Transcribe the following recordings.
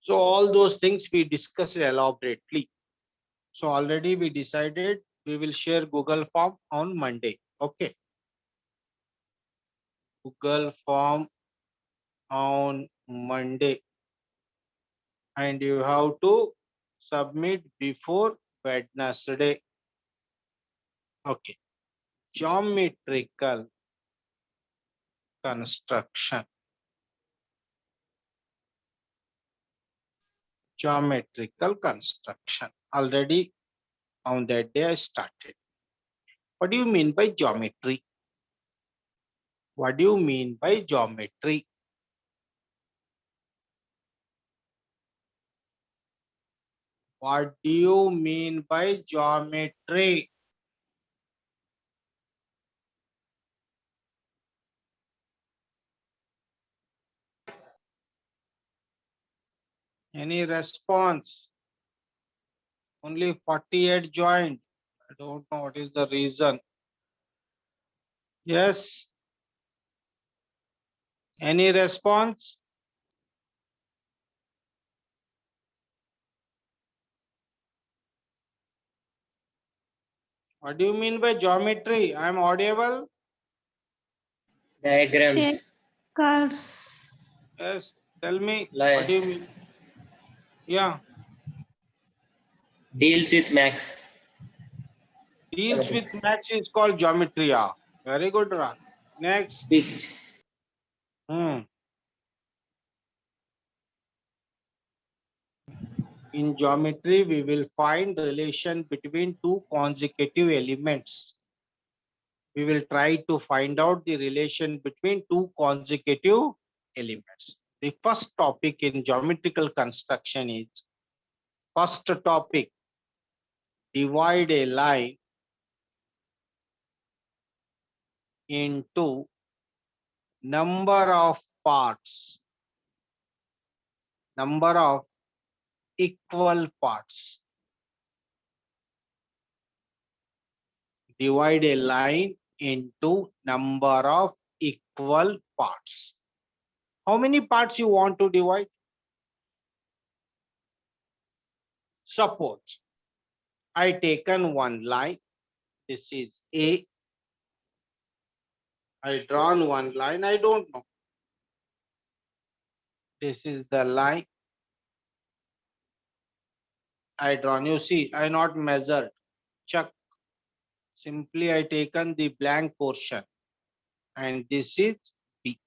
So all those things we discussed elaborately. So already we decided we will share Google Form on Monday. Okay. Google Form on Monday. And you have to submit before Wednesday. Okay. Geometrical construction. Geometrical construction. Already on that day I started. What do you mean by geometry? What do you mean by geometry? What do you mean by geometry? Any response? Only 48 joined. I don't know what is the reason. Yes. Any response? What do you mean by geometry? I am audible? Diagrams. Checkers. Yes. Tell me. Like- What do you mean? Yeah. Deals with max. Deals with maths is called geometry. Yeah. Very good, Ran. Next. Pitch. In geometry, we will find relation between two consecutive elements. We will try to find out the relation between two consecutive elements. The first topic in geometrical construction is, first topic, divide a line into number of parts, number of equal parts. Divide a line into number of equal parts. How many parts you want to divide? Suppose I taken one line. This is A. I drawn one line. I don't know. This is the line I drawn. You see, I not measured. Check. Simply I taken the blank portion. And this is B.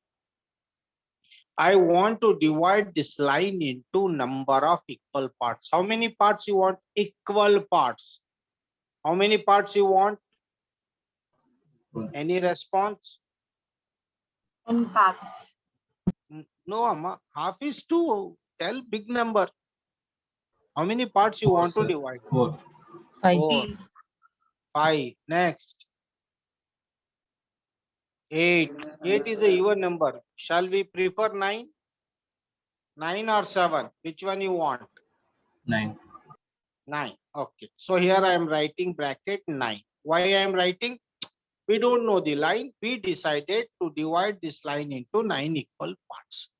I want to divide this line into number of equal parts. How many parts you want? Equal parts. How many parts you want? Any response? In parts. No, Amma. Half is 2. Tell big number. How many parts you Four, want to sir. divide? 4. 4. 5. Next. 8. 8 is a even number. Shall we prefer 9? 9 or 7? Which one you want? 9. 9. Okay. So here I am writing bracket 9. Why I am writing? We don't know the line. We decided to divide this line into 9 equal parts.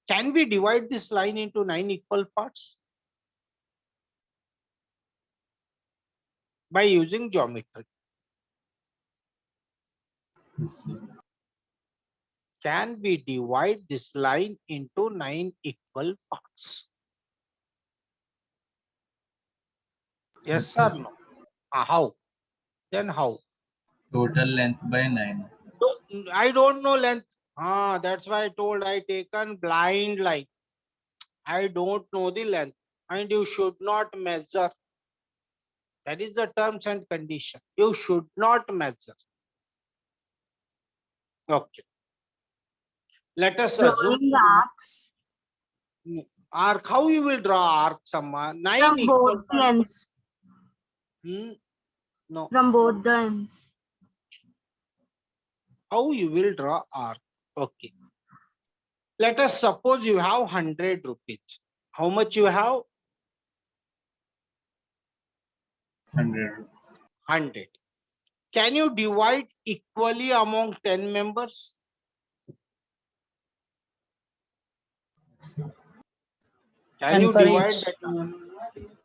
Can we divide this line into 9 equal parts? By using geometry. Yes, sir. Can we divide this line into 9 equal parts? Yes or no? How? Then how? Total length by 9. I don't know length. That's why I told I taken blind line. I don't know the length. And you should not measure. That is the terms and condition. You should not measure. Okay. Let us assume Drawing arcs arc. How you will draw arc, Samma? 9 from equal both the parts. ends. No. From both the ends. How you will draw arc? Okay. Let us suppose you have 100 rupees. How much you have? 100. 100. Can you divide equally among 10 members? Yes, sir. Can 10 you for divide each. that?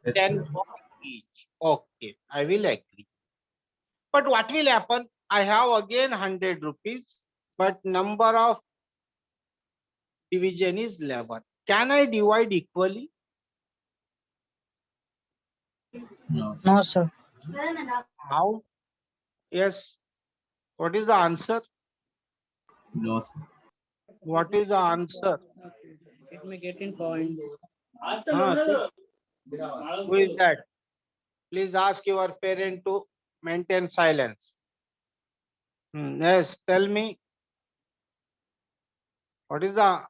Yes, 10 sir. for each. Okay, I will agree. But what will happen? I have again 100 rupees, but number of division is 11. Can I divide equally? No, sir. No, sir. How? Yes. What is the answer? No, sir. What is the answer? Let me get in point. Who is that? Please ask your parent to maintain silence. Yes, tell me. What is the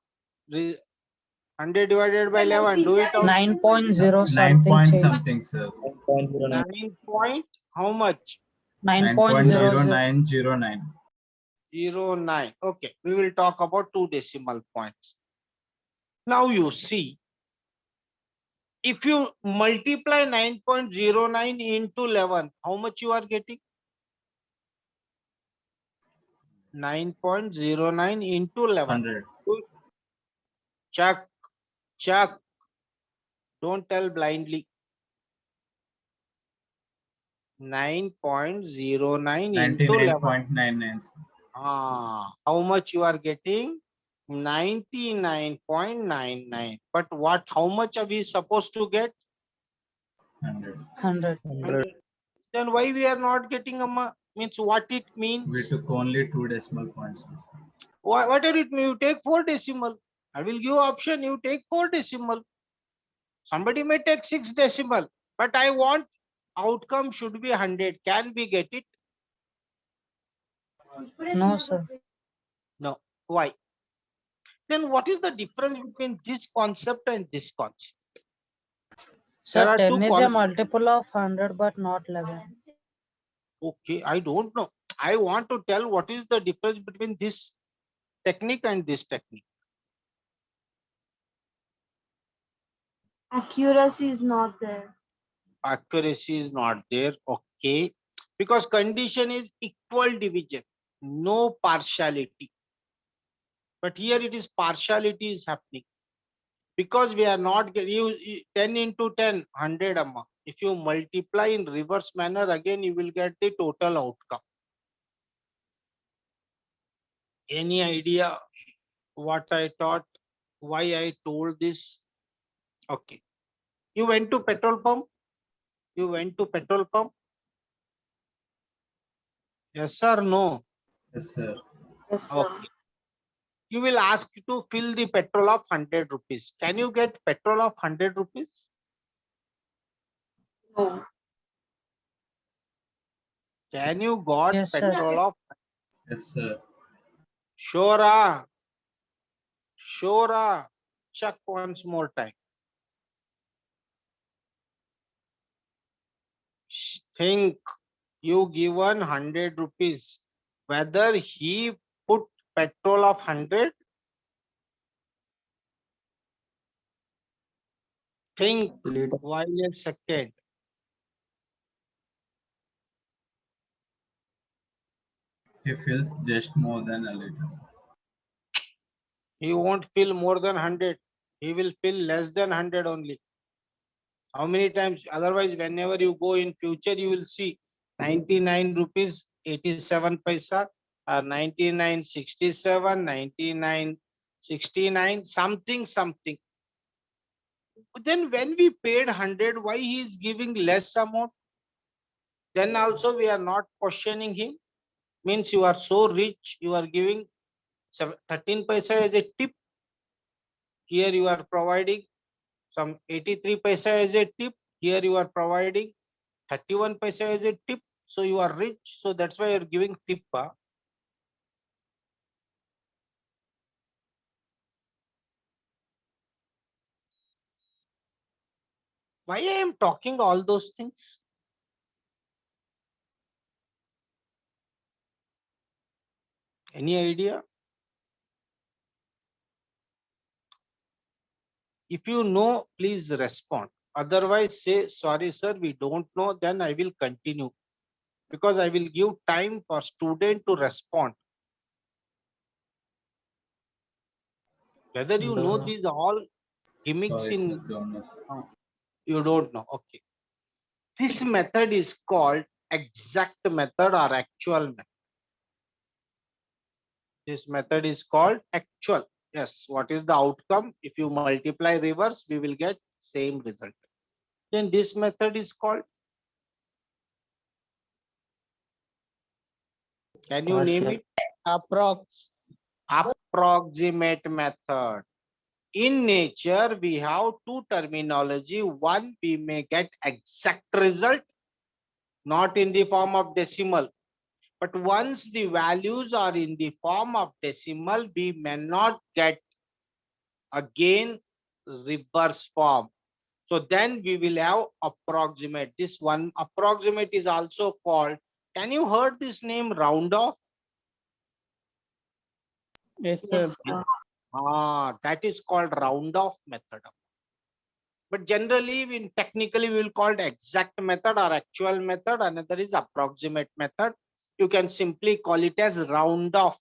100 divided by 11? Do it out. 9.0 9 something point change. something, sir. 9 point. How much? 9.00. 9.0909. 09. Okay, we will talk about 2 decimal points. Now you see, if you multiply 9.09 into 11, how much you are getting? 9.09 into 11. 100. Check, check. Don't tell blindly. 9.09 into 11. 99.99, sir. How much you are getting? 99.99. But what? How much are we supposed to get? 100. 100. Then why we are not getting means what it We means? took only 2 decimal points, sir. What are it mean? You take 4 decimal. I will give option. You take 4 decimal. Somebody may take 6 decimal. But I want outcome should be 100. Can we get it? No, sir. No. Why? Then what is the difference between this concept and this concept? There Sir, are 10 two is a multiple of 100 but not 11. Okay, I don't know. I want to tell what is the difference between this technique and this technique. Accuracy is not there. Accuracy is not there. Okay. Because condition is equal division, no partiality. But here it is partiality is happening. Because we are not getting 10 into 10, 100 amma. If you multiply in reverse manner, again you will get the total outcome. Any idea what I taught? Why I told this? Okay. You went to petrol pump? You went to petrol pump? Yes or no? Yes, sir. Yes, sir. Okay. You will ask to fill the petrol of 100 rupees. Can you get petrol of 100 rupees? No. Can you got Yes, sir. petrol of Yes, sir. Shora? Shora. Check once more time. Think you given 100 rupees. Whether he put petrol of 100? Think while a second. He fills just more than a liter, sir. He won't fill more than 100. He will fill less than 100 only. How many times? Otherwise, whenever you go in future, you will see 99 rupees 87 paisa, 99.67, 99.69, something. Then when we paid 100, why he is giving less amount? Then also we are not questioning him. Means you are so rich, you are giving 13 paisa as a tip. Here you are providing some 83 paisa as a tip. Here you are providing 31 paisa as a tip. So you are rich. So that's why you're giving tip. Why I am talking all those things? Any idea? If you know, please respond. Otherwise, say, sorry, sir, we don't know. Then I will continue. Because I will give time for student to respond. Whether you know these all, Gimmicks Sorry, sir. in, Don't know, sir. you don't know. Okay. This method is called exact method or actual method. This method is called actual. Yes, what is the outcome? If you multiply reverse, we will get same result. Then this method is called, can you name it? Approx. Approximate method. In nature, we have two terminology. One, we may get exact result, not in the form of decimal. But once the values are in the form of decimal, we may not get again reverse form. So then we will have approximate. This one approximate is also called, can you heard this name round off? Yes, Yes, sir. That is called round off method. But generally, in technically, we will call it exact method or actual method. Another is approximate method. You can simply call it as round off.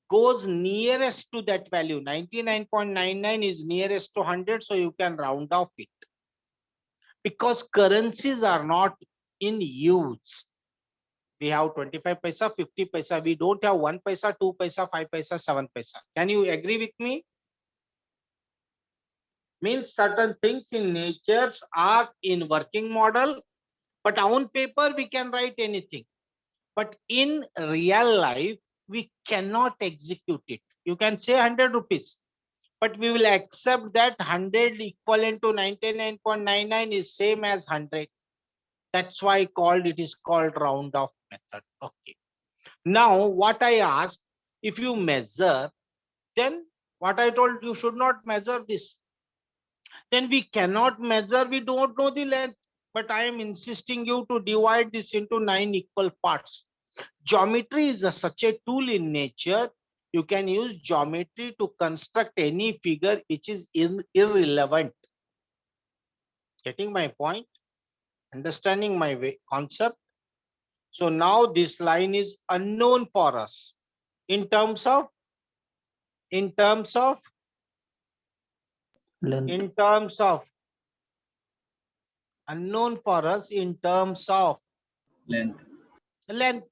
Goes nearest to that value. 99.99 is nearest to 100, so you can round off it. Because currencies are not in use. We have 25 paisa, 50 paisa. We don't have 1 paisa, 2 paisa, 5 paisa, 7 paisa. Can you agree with me? Means certain things in natures are in working model, but on paper we can write anything. But in real life, we cannot execute it. You can say 100 rupees, but we will accept that 100 equivalent to 99.99 is same as 100. That's why it is called round off method. Okay. Now, what I asked, if you measure, then what I told you should not measure this. Then we cannot measure, we don't know the length, but I am insisting you to divide this into 9 equal parts. Geometry is such a tool in nature. You can use geometry to construct any figure which is irrelevant. Getting my point? Understanding my concept? So now this line is unknown for us in terms of unknown for us in terms of Length. length.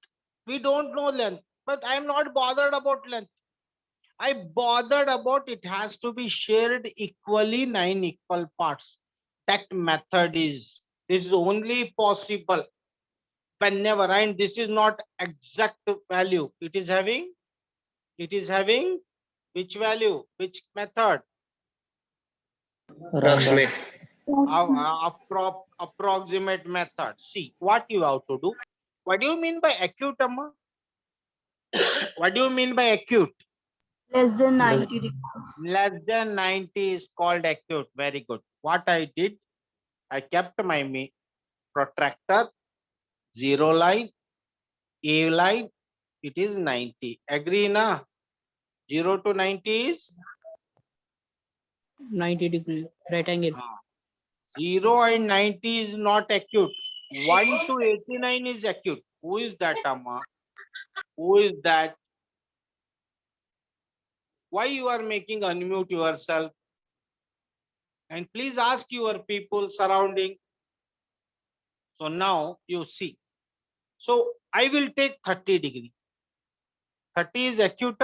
We don't know length, but I am not bothered about length. I bothered about it has to be shared equally 9 equal parts. That method is, this is only possible whenever, and this is not exact value. It is having which value, which method? Approximate. Approximate method. See what you have to do. What do you mean by acute, Amma? What do you mean by acute? Less than 90 degrees. Less than 90 is called acute. Very good. What I did, I kept my protractor, 0 line, A line, it is 90. Agree na? 0 to 90 is 90 degree, right angle. 0 and 90 is not acute. 1 to 89 is acute. Who is that, Amma? Who is that? Why you are making unmute yourself? And please ask your people surrounding. So now you see. So I will take 30 degree. 30 is acute.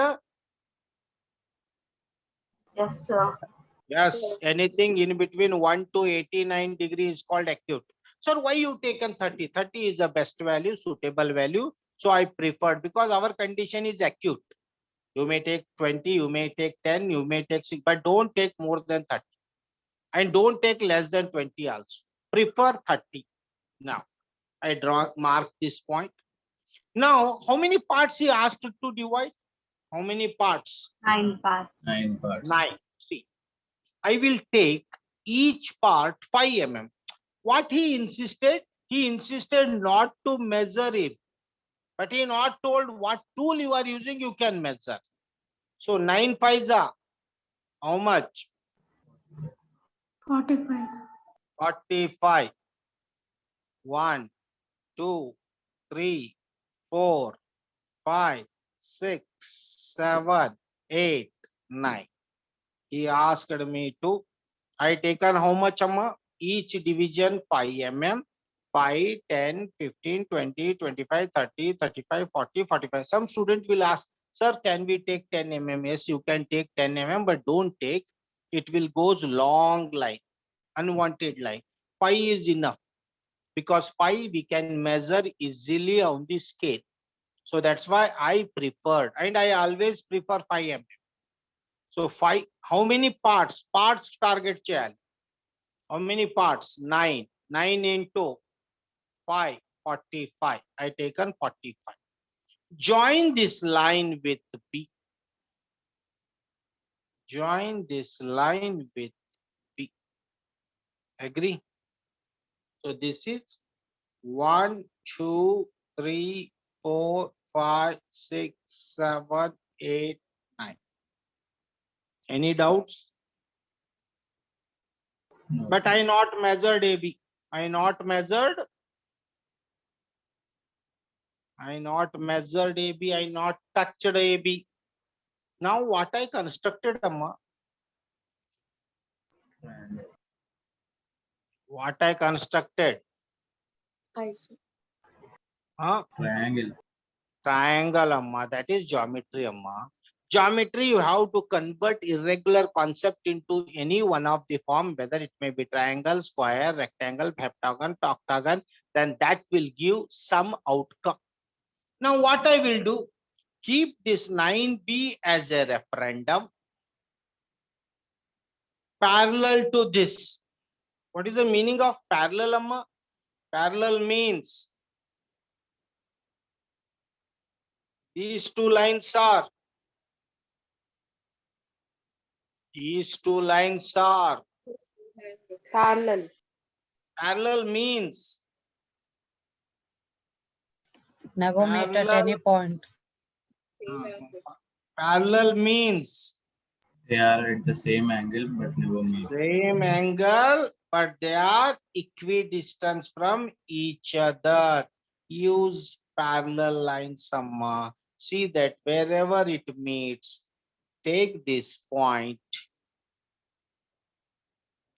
Yes, sir. Yes, anything in between 1 to 89 degrees is called acute. So why you taken 30? 30 is the best value, suitable value. So I preferred because our condition is acute. You may take 20, you may take 10, you may take 6, but don't take more than 30. And don't take less than 20 also. Prefer 30. Now, I mark this point. Now, how many parts he asked to divide? How many parts? 9 parts. 9 parts. 9. See, I will take each part 5 mm. What he insisted not to measure it, but he not told what tool you are using, you can measure. So 9 5s are how much? 45. 45. 1, 2, 3, 4, 5, 6, 7, 8, 9. He asked me to I taken how much, amma? Each division 5 mm, 5, 10, 15, 20, 25, 30, 35, 40, 45. Some student will ask, sir, can we take 10 mm? Yes, you can take 10 mm, but don't take. It will goes long line, unwanted line. 5 is enough because 5 we can measure easily on the scale. So that's why I preferred, and I always prefer 5 mm. So 5, how many parts? Parts target cheyali. How many parts? 9. 9 into 5, 45. I taken 45. Join this line with B. Join this line with B. Agree? So this is 1, 2, 3, 4, 5, 6, 7, 8, 9. Any doubts? No, But sir. I not measured AB. I not measured AB. I not touched AB. Now what I constructed, amma? Triangle. What I constructed? Huh? Triangle. Triangle, amma. That is geometry, amma. Geometry, you have to convert irregular concept into any one of the form, whether it may be triangle, square, rectangle, heptagon, octagon, then that will give some outcome. Now what I will do? Keep this 9B as a referendum parallel to this. What is the meaning of parallel, amma? Parallel means these two lines are Parallel. parallel means Never meet at any point. uh, parallel means They are at the same angle but never meet. same angle, but they are equidistant from each other. Use parallel lines, amma. See that wherever it meets, take this point.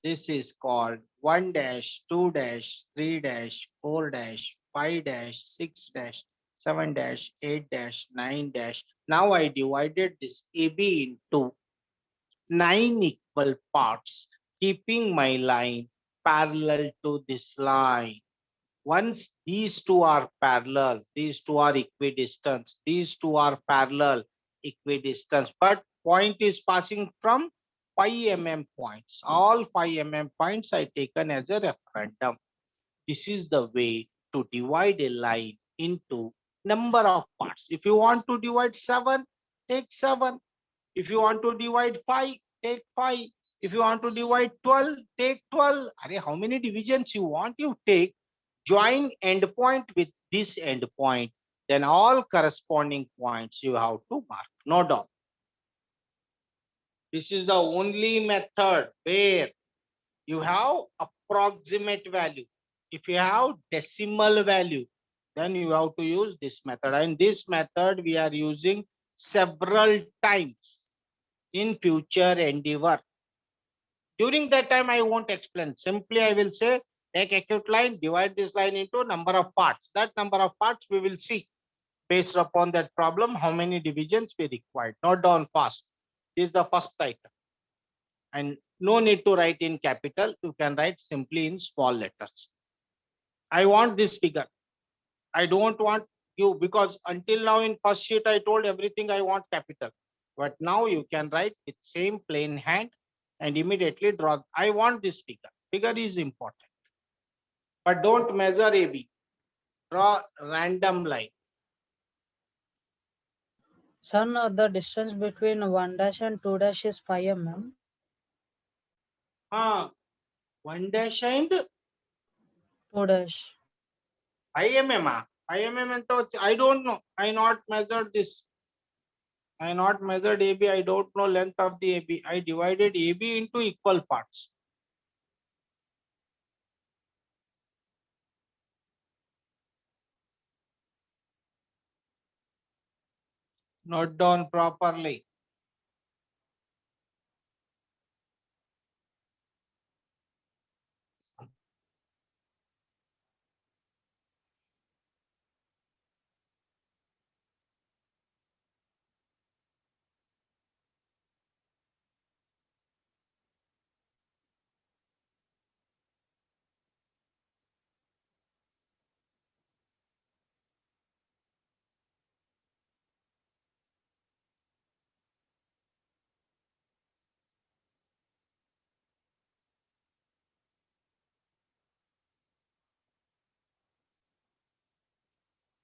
This is called 1 dash, 2 dash, 3 dash, 4 dash, 5 dash, 6 dash, 7 dash, 8 dash, 9 dash. Now I divided this AB into 9 equal parts, keeping my line parallel to this line. Once these two are parallel, these two are equidistant, these two are parallel, equidistant, but point is passing from 5 mm points. All 5 mm points I taken as a referendum. This is the way to divide a line into number of parts. If you want to divide 7, take 7. If you want to divide 5, take 5. If you want to divide 12, take 12. How many divisions you want, you take. Join endpoint with this endpoint. Then all corresponding points you have to mark. No doubt. This is the only method where you have approximate value. If you have decimal value, then you have to use this method. And this method we are using several times in future endeavor. During that time, I won't explain. Simply, I will say, take acute line, divide this line into number of parts. That number of parts we will see based upon that problem, how many divisions we required. Note down fast. This is the first item. And no need to write in capital. You can write simply in small letters. I want this figure. I don't want you, because until now in first sheet, I told everything I want capital. But now you can write with same plain hand and immediately draw. I want this figure. Figure is important. But don't measure AB. Draw random line. Sir, no, the distance between 1 dash and 2 dash is 5 mm. 1 dash and 2 dash. 5 mm. 5 mm and I don't know. I not measured this. I not measured AB. I don't know length of the AB. I divided AB into equal parts. Note down properly.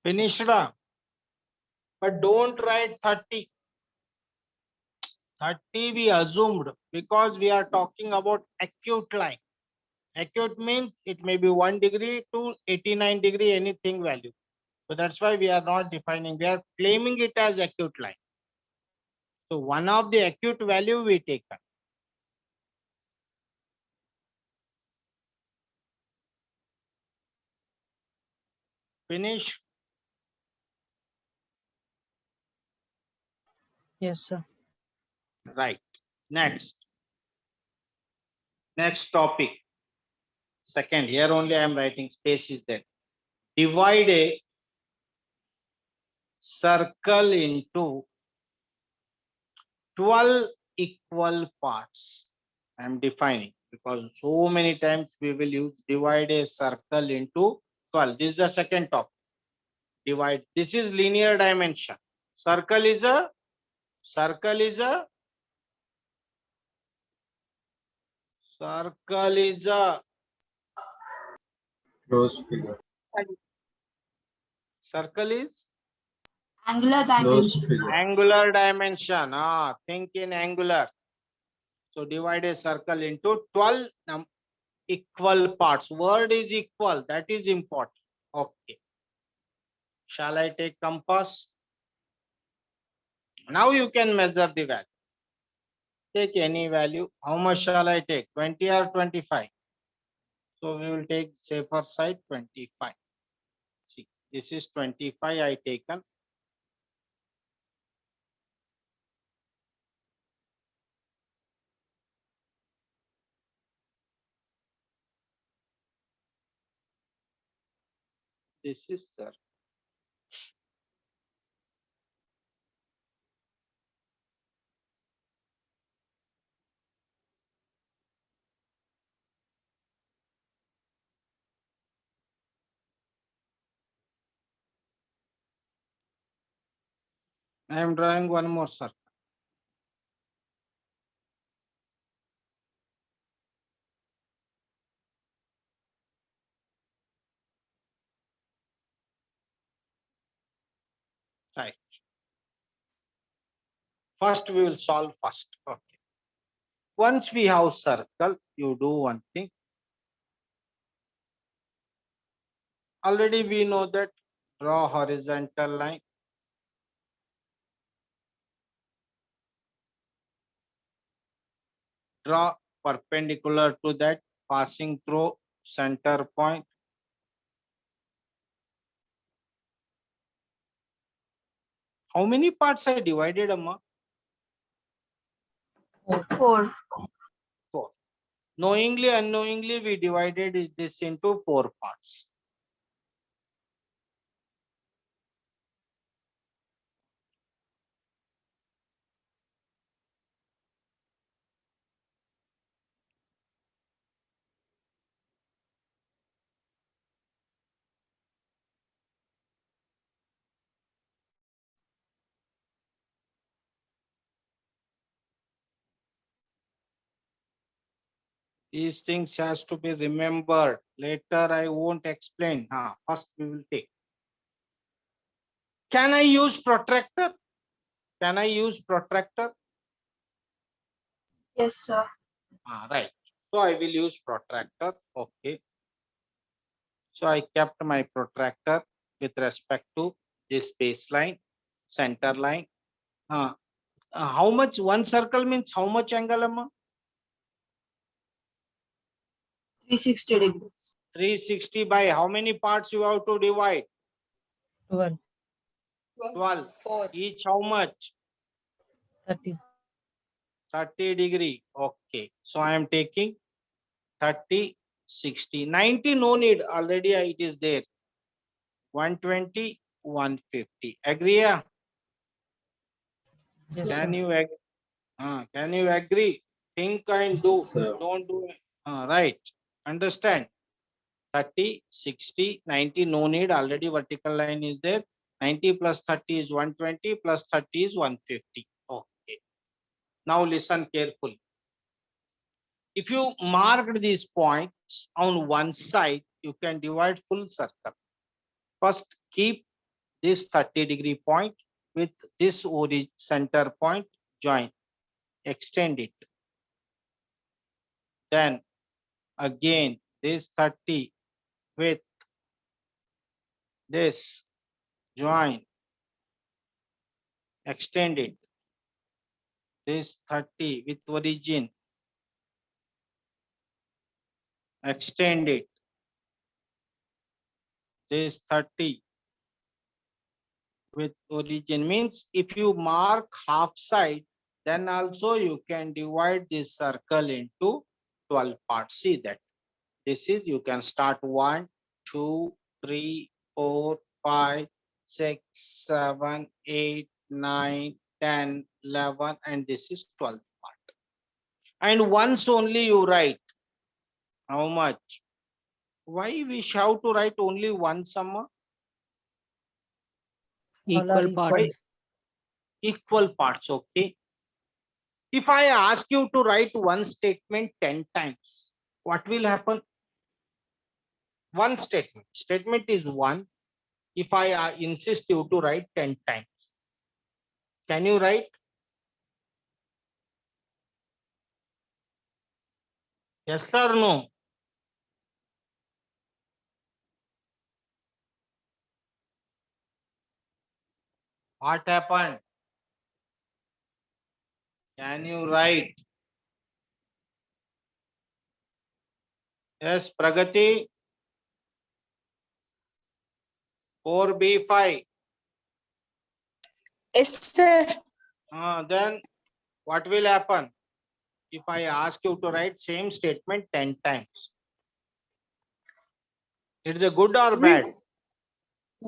Finished? But don't write 30. 30 we assumed because we are talking about acute line. Acute means it may be 1 degree to 89 degree, anything value. So that's why we are not defining, we are claiming it as acute line. So one of the acute value we take. Finish? Yes, sir. Right. Next. Next topic. Second, here only I am writing space is there. Divide a circle into 12 equal parts. I am defining because so many times we will use divide a circle into 12. This is the second topic. Divide. This is linear dimension. Circle is a circle is a circle is a Closed figure. circle is Angular Closed dimension. figure. angular dimension. Think in angular. So divide a circle into 12 equal parts. Word is equal. That is important. Okay. Shall I take compass? Now you can measure the value. Take any value. How much shall I take? 20 or 25? So we will take safer side 25. See, this is 25 I taken. This is sir. I am drawing one more circle. Right. First we will solve first. Okay. Once we have circle, you do one thing. Already we know that draw horizontal line. Draw perpendicular to that, passing through center point. How many parts I divided, Amma? 4. 4. Knowingly, unknowingly, we divided this into 4 parts. These things has to be remembered. Later, I won't explain. First, we will take. Can I use protractor? Can I use protractor? Yes, sir. Right. So I will use protractor. Okay. So I kept my protractor with respect to this baseline, center line. How much one circle means how much angle, Amma? 360 degrees. 360 by how many parts you have to divide? 12, 12. Each how much? 30. 30 degree. Okay. So I am taking 30, 60, 90. No need. Already it is there. 120, 150. Agree? Yes, Can sir. you can you agree? Think and do. Sir. Don't do. Right. Understand? 30, 60, 90. No need. Already vertical line is there. 90 plus 30 is 120 plus 30 is 150. Okay. Now listen carefully. If you mark these points on one side, you can divide full circle. First, keep this 30-degree point with this center point, join, extend it. Then again this 30 with this, join, extend it. This 30 with origin, extend it. This 30 with origin means if you mark half side, then also you can divide this circle into 12 parts. See that this is, you can start 1, 2, 3, 4, 5, 6, 7, 8, 9, 10, 11, and this is 12th part. And once only you write how much. Why we have to write only one summa? All are Equal parts. Equal parts, okay. If I ask you to write one statement 10 times, what will happen? One statement is one. If I insist you to write 10 times, can you write? Yes or no? What happened? Can you write? Yes, Pragati. 4B5. Yes, sir. Then what will happen? If I ask you to write same statement 10 times, it is a good or bad?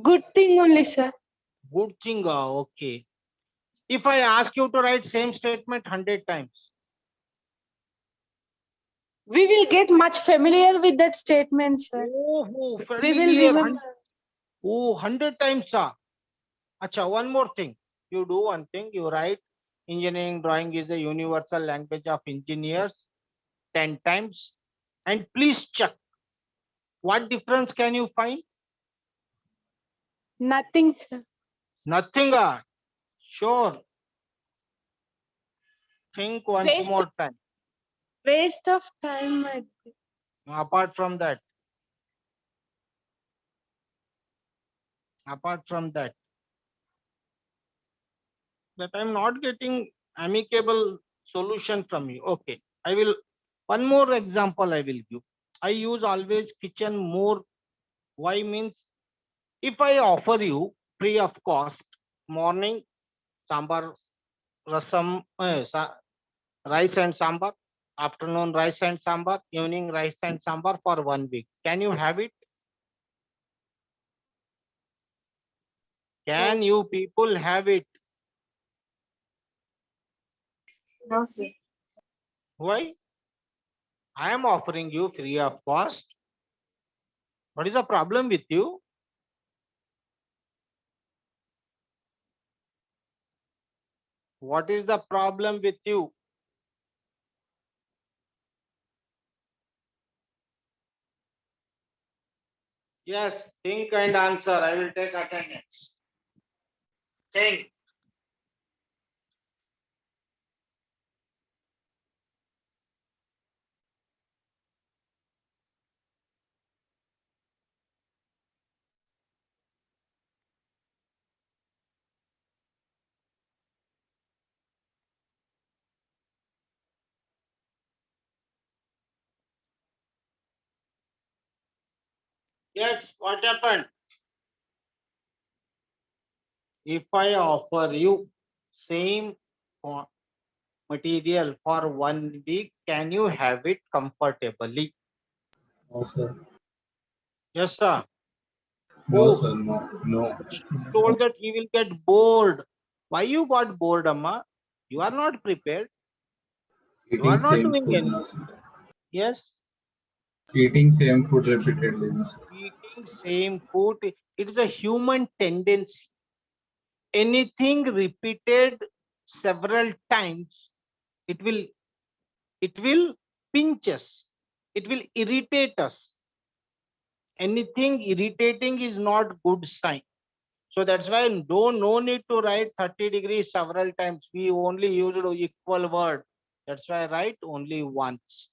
Good thing only, sir. Good thing, okay. If I ask you to write same statement 100 times, We will get much familiar with that statement, sir. oh, We will familiar, remember. 100 times. Acha, one more thing. You do one thing, you write engineering drawing is a universal language of engineers 10 times, and please check what difference can you find? Nothing, sir. Nothing. Sure. Think once Waste- more time. Waste of time. Apart from that, that I'm not getting amicable solution from you. Okay, I will, one more example I will give. I use always kitchen more. Why means, if I offer you free of cost, morning sambar, rasam, rice and sambar, afternoon rice and sambar, evening rice and sambar for 1 week, can you have it? Can you people have it? No, sir. Why? I am offering you free of cost. What is the problem with you? What is the problem with you? Yes, think and answer. I will take attendance. Think. Yes, what happened? If I offer you same material for 1 week, can you have it comfortably? No, sir. Yes, sir. No, Who sir. No. No. told that he will get bored? Why you got bored, Amma? You are not prepared. You are Eating not same doing food. anything. No, sir. Yes, Eating same food repeatedly. No, sir. eating same food. It is a human tendency. Anything repeated several times, it will pinch us. It will irritate us. Anything irritating is not good sign. So that's why no need to write 30 degrees several times. We only used equal word. That's why I write only once.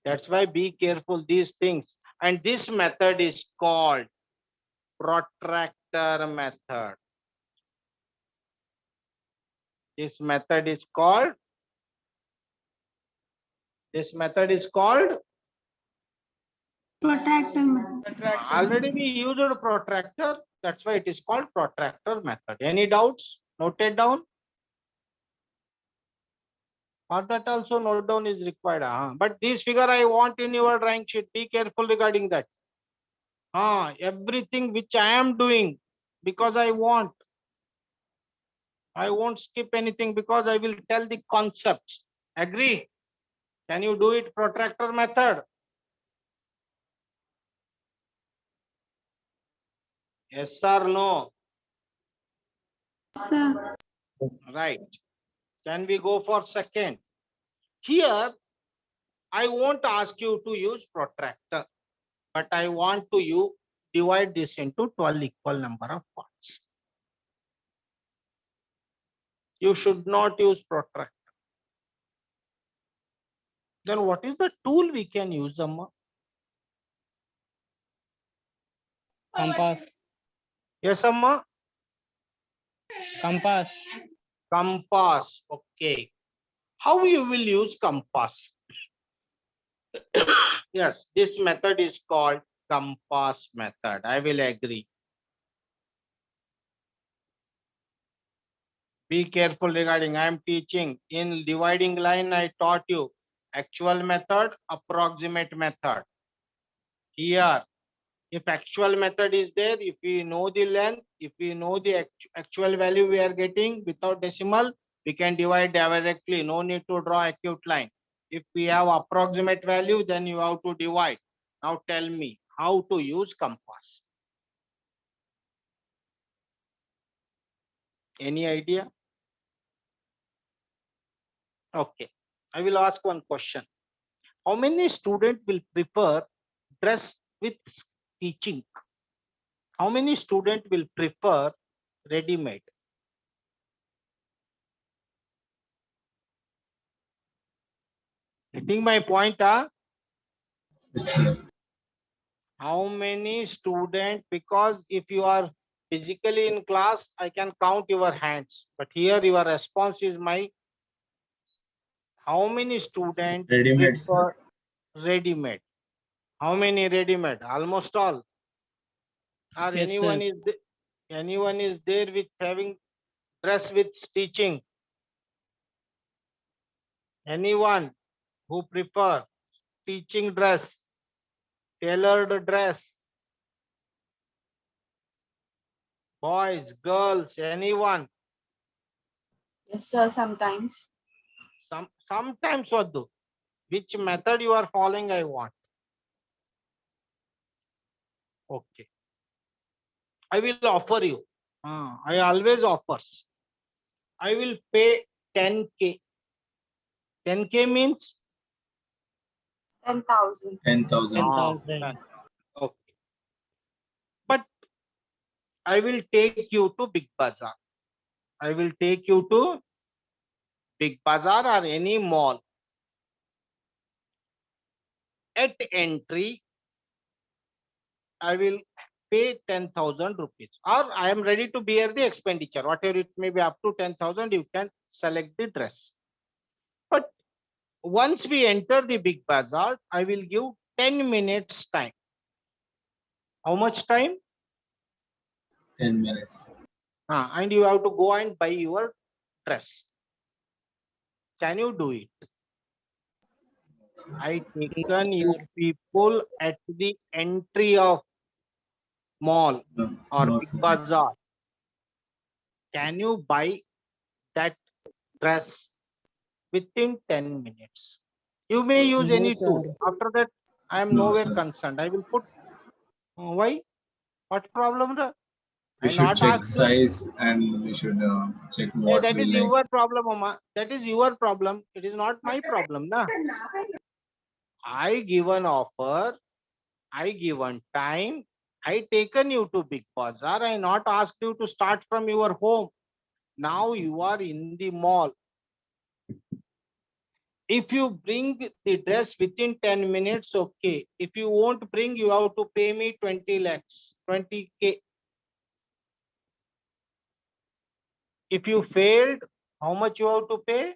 That's why be careful these things. And this method is called protractor method. This method is called Protractor method. already we used a protractor. That's why it is called protractor method. Any doubts? Noted down. For that also note down is required. But this figure I want in your drawing sheet. Be careful regarding that. Everything which I am doing because I want. I won't skip anything because I will tell the concepts. Agree? Can you do it protractor method? Yes or no? Sir. Right. Can we go for second? Here, I won't ask you to use protractor, but I want to you divide this into 12 equal number of parts. You should not use protractor. Then what is the tool we can use, Amma? Compass. Yes, Amma? Compass. Compass. Okay. How you will use compass? Yes, this method is called compass method. I will agree. Be careful regarding I am teaching. In dividing line, I taught you actual method, approximate method. Here, if actual method is there, if we know the length, if we know the actual value we are getting without decimal, we can divide directly. No need to draw acute line. If we have approximate value, then you have to divide. Now tell me how to use compass. Any idea? Okay. I will ask one question. How many students will prefer dress with stitching? How many students will prefer ready-made? Getting my point, huh? Yes, sir. How many students? Because if you are physically in class, I can count your hands. But here your response is my how many students Ready-made, prefer sir. ready-made? How many ready-made? Almost all. Or Yes, anyone sir. anyone is there with having dress with stitching? Anyone who prefer teaching dress, tailored dress? Boys, girls, anyone? Yes, sir, sometimes. Sometimes what do? Which method you are following, I want. Okay. I will offer you. I always offers. I will pay 10K. 10K means 10,000. 10,000. 10,000. okay. But I will take you to Big Bazaar. I will take you to Big Bazaar or any mall. At entry, I will pay 10,000 rupees, or I am ready to bear the expenditure. Whatever it may be, up to 10,000, you can select the dress. But once we enter the Big Bazaar, I will give 10 minutes time. How much time? 10 minutes. And you have to go and buy your dress. Can you do it? I taken you people at the entry of mall No, or no, Big sir. Bazaar. Can you buy that dress within 10 minutes? You may use No, any tool. sir. After that, I am No, nowhere sir. concerned. I will put why? What problem? We I should not check ask the you. size and we should check what That we is like. your problem, Mama. That is your problem. It is not my problem, na. I give an offer. I give one time. I taken you to Big Bazaar. I not asked you to start from your home. Now you are in the mall. If you bring the dress within 10 minutes, okay. If you won't bring, you have to pay me 20 lakhs, 20K. If you failed, how much you have to pay?